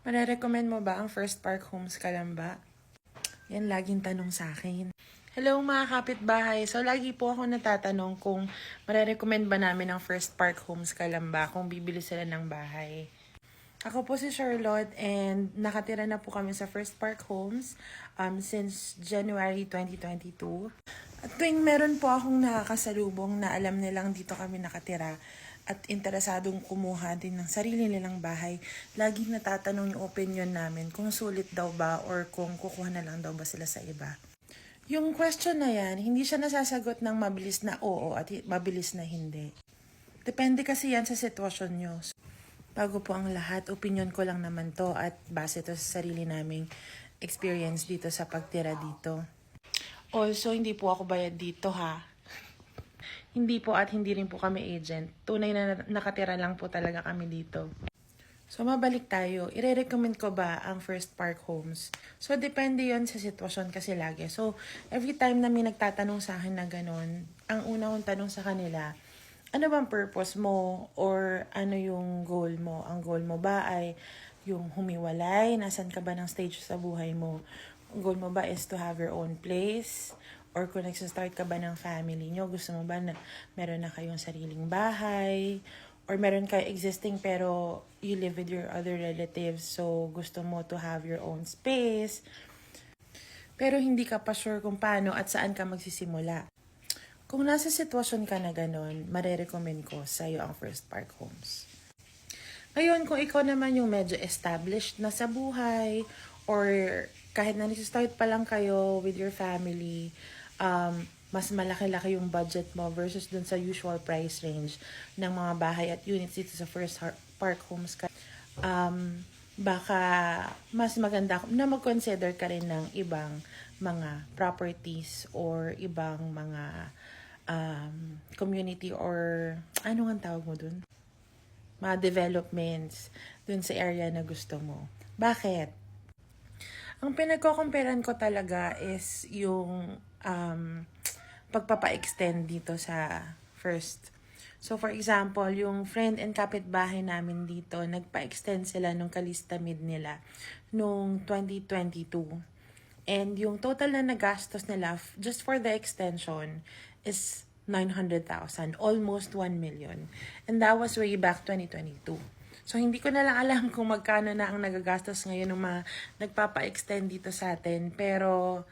Marerecommend mo ba ang First Park Homes Calamba? Yan laging tanong sa akin. Hello mga kapitbahay. So lagi po ako natatanong kung marerecommend ba namin ang First Park Homes Calamba kung bibili sila ng bahay. Ako po si Charlotte and nakatira na po kami sa First Park Homes since January 2022. At tuwing meron po akong nakakasalubong na alam nilang dito kami nakatira at interesadong kumuha din ng sarili nilang bahay, laging natatanong yung opinion namin kung sulit daw ba or kung kukuha na lang daw ba sila sa iba. Yung question na yan, hindi siya nasasagot ng mabilis na oo at mabilis na hindi. Depende kasi yan sa sitwasyon nyo. Bago po ang lahat, opinion ko lang naman to at base to sa sarili naming experience dito sa pagtira dito. Also, hindi po ako bayad dito ha. Hindi po at hindi rin po kami agent. Tunay na nakatira lang po talaga kami dito. So, mabalik tayo. Ire-recommend ko ba ang First Park Homes? So, depende yon sa sitwasyon kasi lagi. So, every time na may nagtatanong sa akin na ganun, ang una kong tanong sa kanila, ano bang purpose mo or ano yung goal mo? Ang goal mo ba ay yung humiwalay? Nasaan ka ba ng stage sa buhay mo? Ang goal mo ba is to have your own place? Or kung nagsastart ka ba ng family nyo, gusto mo ba na meron na kayong sariling bahay? Or meron kayo existing pero you live with your other relatives, so gusto mo to have your own space. Pero hindi ka pa sure kung paano at saan ka magsisimula. Kung nasa sitwasyon ka na ganun, marerecommend ko sa'yo ang First Park Homes. Ngayon, kung ikaw naman yung medyo established na sa buhay, or kahit na nagsistart pa lang kayo with your family, mas malaki-laki yung budget mo versus dun sa usual price range ng mga bahay at units dito sa First Park Homes. Baka mas maganda na mag-consider ka rin ng ibang mga properties or ibang mga community or ano nga tawag mo dun? Mga developments dun sa area na gusto mo. Bakit? Ang pinagko-comparean ko talaga is yung pagpapa-extend dito sa first. So for example, yung friend and kapitbahay namin dito, nagpa-extend sila nung Calista-Mid nila nung 2022. And yung total na nagastos nila just for the extension is 900,000, almost 1 million. And that was way back 2022. So, hindi ko na lang alam kung magkano na ang nagagastos ngayon ng mga nagpapa-extend dito sa atin. Pero,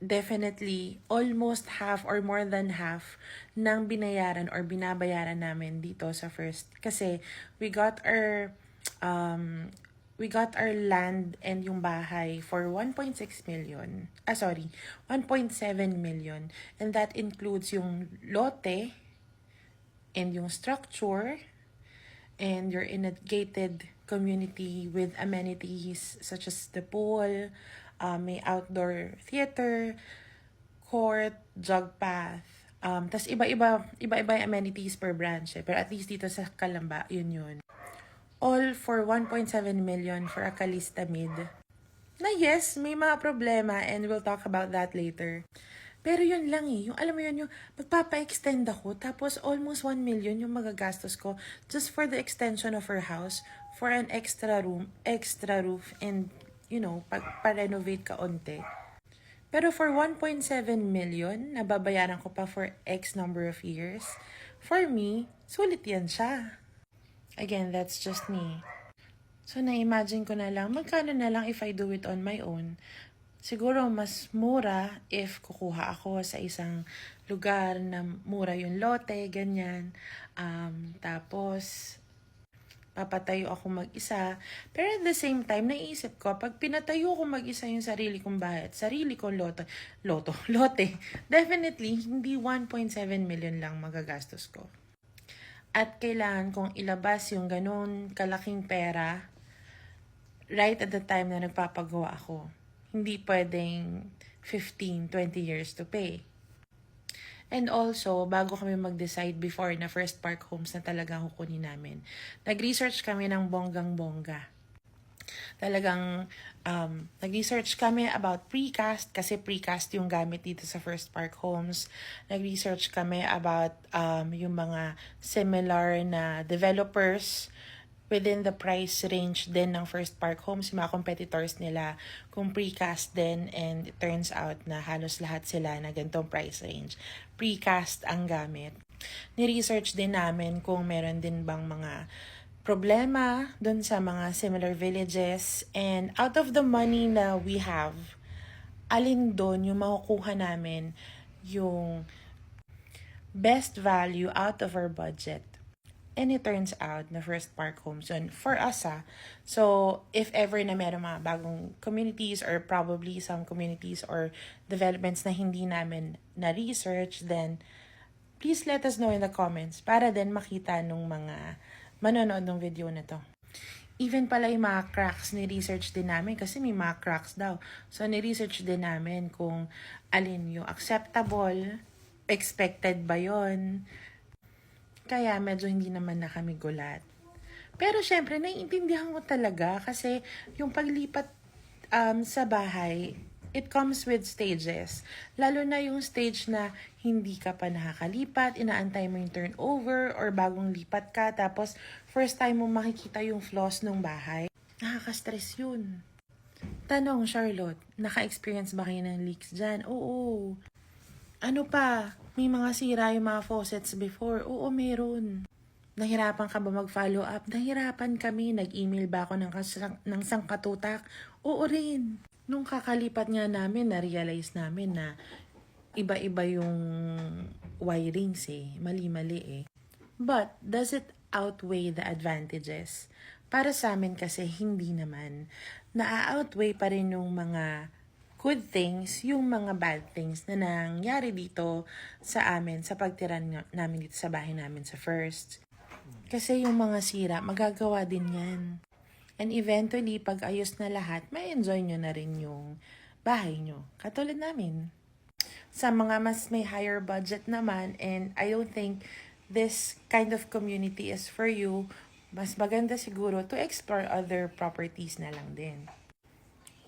definitely, almost half or more than half ng binayaran or binabayaran namin dito sa first. Kasi, we got our land and yung bahay for 1.6 million. 1.7 million. And that includes yung lote and yung structure. And you're in a gated community with amenities such as the pool, may outdoor theater, court, jog path. Tas iba-iba yung amenities per branch. Pero at least dito sa Calamba, yun. All for 1.7 million for a Calista-Mid. Na yes, may mga problema and we'll talk about that later. Pero yun lang yung alam mo yun, yung magpapa-extend ako, tapos almost 1 million yung magagastos ko just for the extension of her house, for an extra room, extra roof, and, pa-renovate ka onte. Pero for 1.7 million, nababayaran ko pa for X number of years, for me, sulit yan siya. Again, that's just me. So, na-imagine ko na lang, magkano na lang if I do it on my own. Siguro mas mura if kukuha ako sa isang lugar na mura yung lote, ganyan. Tapos, papatayo ako mag-isa. Pero at the same time, naisip ko, pag pinatayo ko mag-isa yung sarili kong bahay at sarili kong lote, definitely, hindi 1.7 million lang magagastos ko. At kailangan kong ilabas yung ganun kalaking pera right at the time na nagpapagawa ako. Hindi pwedeng 15, 20 years to pay. And also, bago kami mag-decide before na First Park Homes na talagang kukunin namin, nag-research kami ng bonggang-bongga. Talagang nag-research kami about precast kasi precast yung gamit dito sa First Park Homes. Nag-research kami about yung mga similar na developers within the price range din ng First Park Homes, yung mga competitors nila, kung precast din, and it turns out na halos lahat sila na ganitong price range. Precast ang gamit. Ni-research din namin kung meron din bang mga problema dun sa mga similar villages, and out of the money na we have, alin doon yung makukuha namin yung best value out of our budget. And it turns out na First Park Homes yun for us So, if ever na meron mga bagong communities or probably some communities or developments na hindi namin na-research, then please let us know in the comments para din makita nung mga manonood ng video na to. Even pala yung mga cracks, ni-research din namin kasi may mga cracks daw. So, ni-research din namin kung alin yung acceptable, expected ba yon. Kaya medyo hindi naman na kami gulat. Pero syempre, naiintindihan ko talaga kasi yung paglipat sa bahay, it comes with stages. Lalo na yung stage na hindi ka pa nakakalipat, inaantay mo yung turnover or bagong lipat ka, tapos first time mo makikita yung flaws ng bahay. Nakaka-stress yun. Tanong, Charlotte, naka-experience ba kayo ng leaks dyan? Oo. Ano pa? May mga sira yung mga faucets before? Oo, meron. Nahirapan ka ba mag-follow up? Nahirapan kami. Nag-email ba ako ng sangkatutak? Oo rin. Nung kakalipat nga namin, na-realize namin na iba-iba yung wirings Mali-mali But, does it outweigh the advantages? Para sa amin kasi hindi naman. Na-outweigh pa rin yung mga good things, yung mga bad things na nangyari dito sa amin, sa pagtiran namin dito sa bahay namin sa first. Kasi yung mga sira, magagawa din yan. And eventually, pag ayos na lahat, may enjoy nyo na rin yung bahay nyo. Katulad namin. Sa mga mas may higher budget naman, and I don't think this kind of community is for you, mas maganda siguro to explore other properties na lang din.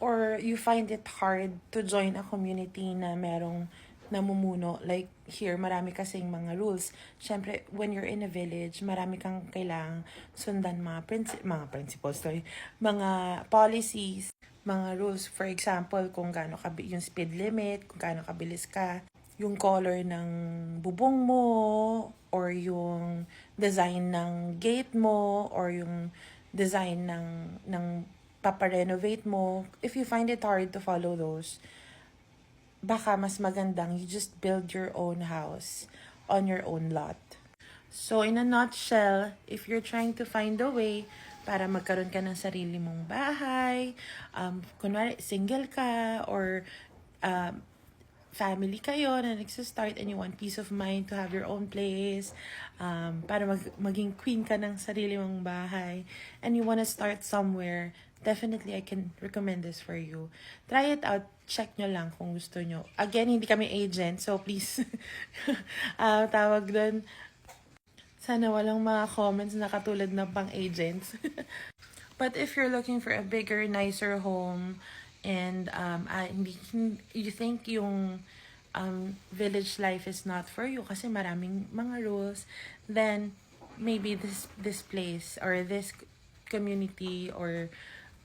Or you find it hard to join a community na merong namumuno. Like here, marami kasing mga rules. Siyempre, when you're in a village, marami kang kailangang sundan mga principles, mga policies, mga rules. For example, kung gaano yung speed limit, kung gaano kabilis ka, yung color ng bubong mo, or yung design ng gate mo, or yung design ng paparenovate mo. If you find it hard to follow those, baka mas magandang you just build your own house on your own lot. So, in a nutshell, if you're trying to find a way para magkaroon ka ng sarili mong bahay, kunwari single ka, or family kayo na nagsistart and you want peace of mind to have your own place, para maging queen ka ng sarili mong bahay, and you wanna start somewhere, definitely I can recommend this for you. Try it out. Check nyo lang kung gusto nyo. Again, hindi kami agent, so please, tawag doon, sana walang mga comments na katulad ng pang-agents. But if you're looking for a bigger, nicer home, and you think yung village life is not for you kasi maraming mga rules, then maybe this place or this community or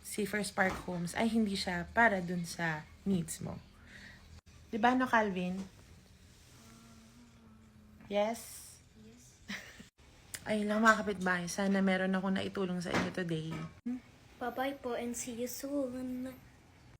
si First Park Homes ay hindi siya para dun sa needs mo. Diba, no, Calvin? Yes? Ayun lang mga kapitbahay. Sana meron akong naitulong sa inyo today. Bye-bye po and see you soon.